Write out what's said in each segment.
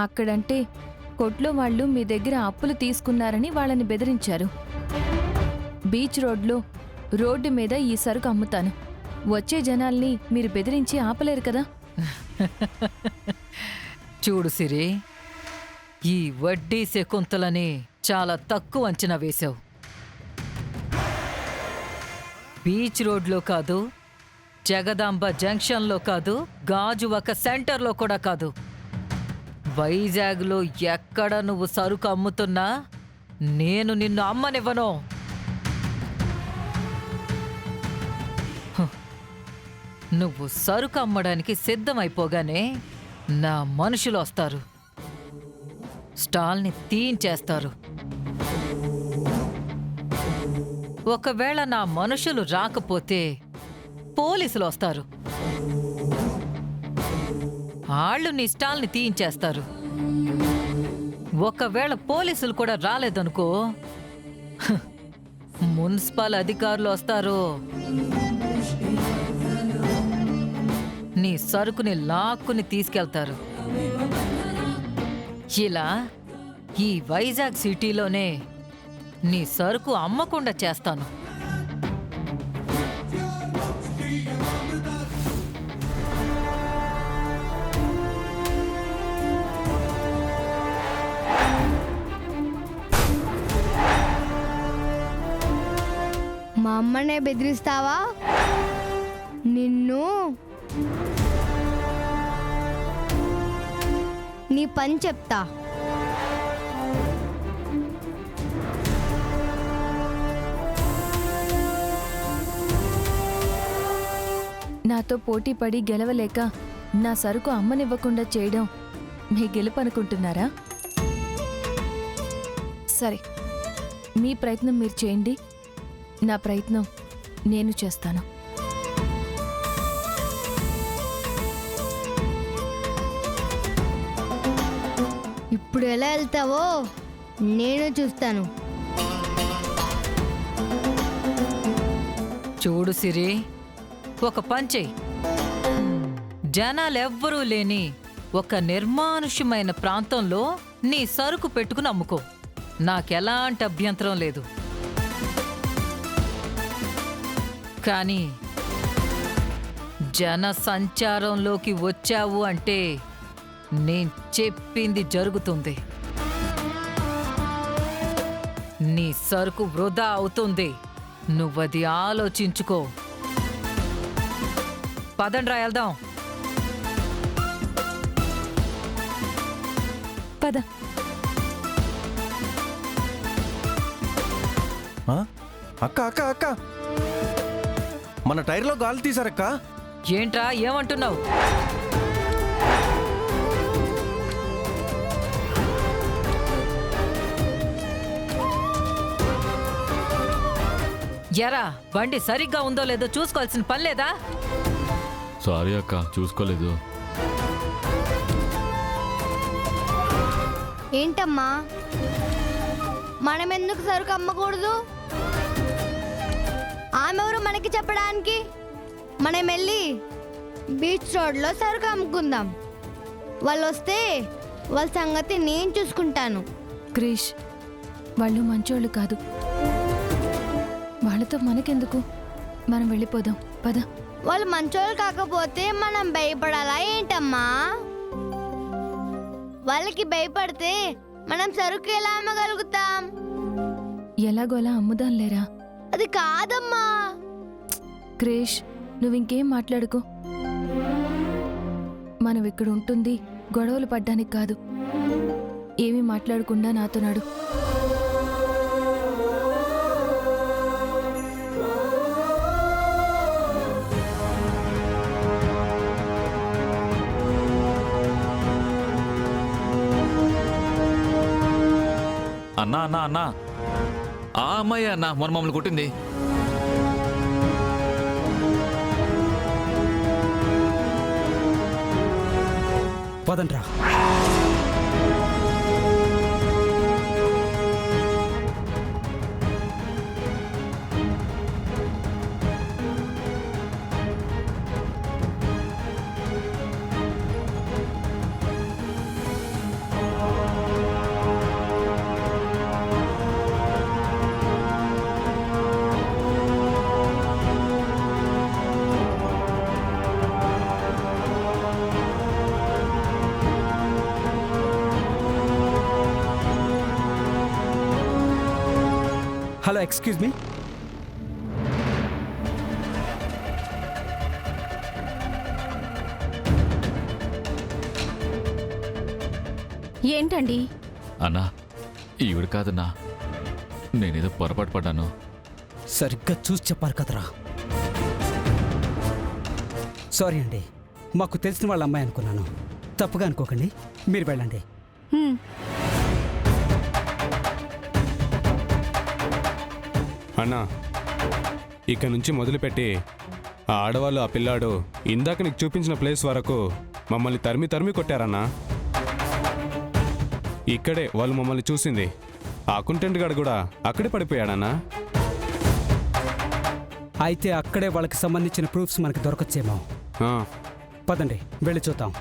అక్కడంటే కొట్లో వాళ్ళు మీ దగ్గర అప్పులు తీసుకున్నారని వాళ్ళని బెదిరించారు. బీచ్ రోడ్లో రోడ్డు మీద ఈ సరుకు అమ్ముతాను. వచ్చే జనాల్ని మీరు బెదిరించి ఆపలేరు కదా. చూడు సిరి, ఈ వడ్డీ శకుంతలని చాలా తక్కువ అంచనా వేశావు. బీచ్ రోడ్లో కాదు, జగదాంబ జంక్షన్లో కాదు, గాజువాక సెంటర్లో కూడా కాదు, వైజాగ్లో ఎక్కడ నువ్వు సరుకు అమ్ముతున్నా నేను నిన్ను అమ్మనివ్వను. నువ్వు సరుకు అమ్మడానికి సిద్ధమైపోగానే నా మనుషులు వస్తారు, స్టాల్ని తీయించేస్తారు. ఒకవేళ నా మనుషులు రాకపోతే పోలీసులు వస్తారు, వాళ్ళు నీ స్టాల్ని తీయించేస్తారు. ఒకవేళ పోలీసులు కూడా రాలేదనుకో, మున్సిపల్ అధికారులు వస్తారు, నీ సరుకుని లాక్కుని తీసుకెళ్తారు. ఇలా ఈ వైజాగ్ సిటీలోనే నీ సరుకు అమ్మకుండా చేస్తాను. మా అమ్మనే బెదిరిస్తావా? నిన్ను నీ పని చెప్తా. నాతో పోటీ పడి గెలవలేక నా సరుకు అమ్మనివ్వకుండా చేయడం మీ గెలుపు అనుకుంటున్నారా? సరే, మీ ప్రయత్నం మీరు చేయండి, నా ప్రయత్నం నేను చేస్తాను. ఇప్పుడు ఎలా వెళ్తావో నేను చూస్తాను. చూడు సిరి, ఒక పంచెయ్. జనాలెవ్వరూ లేని ఒక నిర్మానుష్యమైన ప్రాంతంలో నీ సరుకు పెట్టుకుని అమ్ముకో, నాకెలాంటి అభ్యంతరం లేదు. కానీ జన సంచారంలోకి వచ్చావు అంటే నేను చెప్పింది జరుగుతుంది. నీ సరుకు వృధా అవుతుంది, నువ్వది ఆలోచించుకో. పదండ్రా వెళ్దాం. పద. అక్క అక్క అక్క, మన టైర్లో గాలి తీసారక్క. ఏంట్రా, ఏమంటున్నావు? ఎరా, బండి సరిగ్గా ఉందో లేదో చూసుకోవాల్సిన పని లేదా? సారీ అక్క, చూసుకోలేదు. ఏంటమ్మా, మనం ఎందుకు సరుకు అమ్మకూడదు? ఆమెవరు మనకి చెప్పడానికి? మనం వెళ్ళి బీచ్ రోడ్లో సరుకు అమ్ముకుందాం. వాళ్ళు వస్తే వాళ్ళ సంగతి నేను చూసుకుంటాను. క్రిష్, వాళ్ళు మంచోళ్ళు కాదు, వాళ్ళతో మనకెందుకు, మనం వెళ్ళిపోదాం. పద. వాళ్ళు మంచోళ్ళు కాకపోతే మనం భయపడాలా ఏంటమ్మా? వాళ్ళకి భయపడితే మనం సరుకు ఎలా అమ్మగలుగుతాం? ఎలాగోలా అమ్ముదాం లేరా. అది కాదమ్మా. క్రిష్, నువ్వింకేం మాట్లాడుకో. మనం ఇక్కడ ఉంటుంది గొడవలు పడ్డానికి కాదు. ఏమీ మాట్లాడకుండా నాతో నడు. అన్నా అన్నా అన్నా, ఆ అమ్మాయి అన్నా మొన్న మమ్మల్ని కొట్టింది. పదండ్రా. Hello excuse me. ఏంటండి? అన్నా ఈవిడ కాదన్నా, నేనేదో పొరపాటు పడ్డాను. సరిగ్గా చూసి చెప్పాలి కదరా. సారీ అండి, మాకు తెలిసిన వాళ్ళ అమ్మాయి అనుకున్నాను. తప్పుగా అనుకోకండి, మీరు వెళ్ళండి. అన్నా, ఇక నుంచి మొదలుపెట్టి ఆ ఆడవాళ్ళు, ఆ పిల్లాడు ఇందాక నీకు చూపించిన ప్లేస్ వరకు మమ్మల్ని తరిమి తరిమి కొట్టారన్నా. ఇక్కడే వాళ్ళు మమ్మల్ని చూసింది. ఆ అకౌంటెంట్ గాడు కూడా అక్కడే పడిపోయాడన్నా. అయితే అక్కడే వాళ్ళకి సంబంధించిన ప్రూఫ్స్ మనకి దొరకచ్చేమో. ఆ, పదండి, వెళ్ళి చూద్దాం.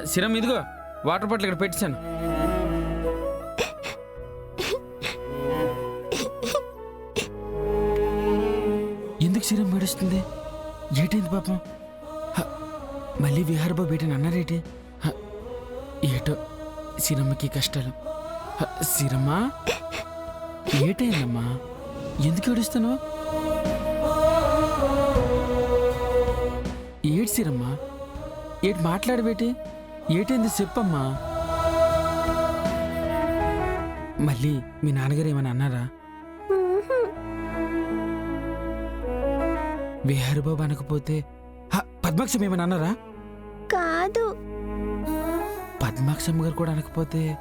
సిరం ఇదిగో వాటర్ బాటిల్ ఇక్కడ పెట్టాను. ఎందుకు సిరం ఏడుస్తుంది? ఏటైంది పాపం? హ, మళ్ళీ విహార్ బాబు ఏటని అన్నారేటి? హ, ఏటో సిరమ్మకి కష్టాలు. హ, సిరమ్మా ఏటైందమ్మా? ఎందుకు ఏడుస్తాను? ఏటి సిరమ్మా? ఏటి మాట్లాడబేటి? ఏటైంది చెప్పమ్మా. మళ్ళీ మీ నాన్నగారు ఏమని అన్నారా? విహారు బాబు అనకపోతే పద్మాక్షం ఏమని అన్నారా? కాదు. పద్మాక్షమ్మ గారు కూడా అనకపోతే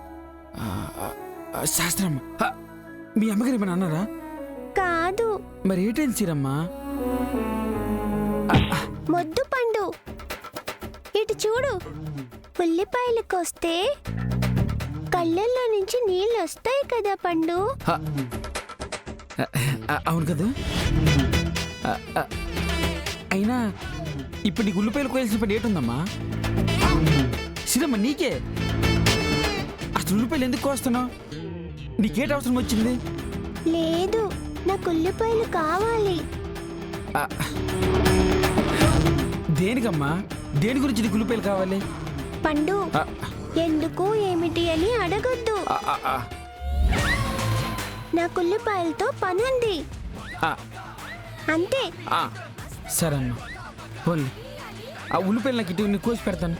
శాస్త్రమ్మ, మీ అమ్మగారు ఏమని అన్నారా? కాదు. మరి ఏటైంది సిరమ్మా? మొద్దు పండు, ఇటు చూడు. ఉల్లిపాయలకొస్తే కళ్ళల్లో నుంచి నీళ్ళు వస్తాయి కదా పండు. అవును కదా. అయినా ఇప్పుడు నీకు ఉల్లిపాయలు కోయాల్సిన పని ఏటుందమ్మా? సిరమ్మ నీకే అసలు ఉల్లిపాయలు ఎందుకు కోస్తున్నావు? నీకేట అవసరం వచ్చింది? లేదు, నాకు ఉల్లిపాయలు కావాలి. దేనికమ్మా? దేని గురించి నీకు ఉల్లిపాయలు కావాలి? పండు, ఆ, ఎందుకు ఏమిటి అని అడగొద్దు. ఆ, ఆ, ఆ, నాకు ఉల్లిపాయలతో పనుంది ఆ, అంతే. ఆ. సరే అమ్మా, పోనీ ఆ ఉల్లిపాయలు నాకు ఇటు కోసి పెడతాను.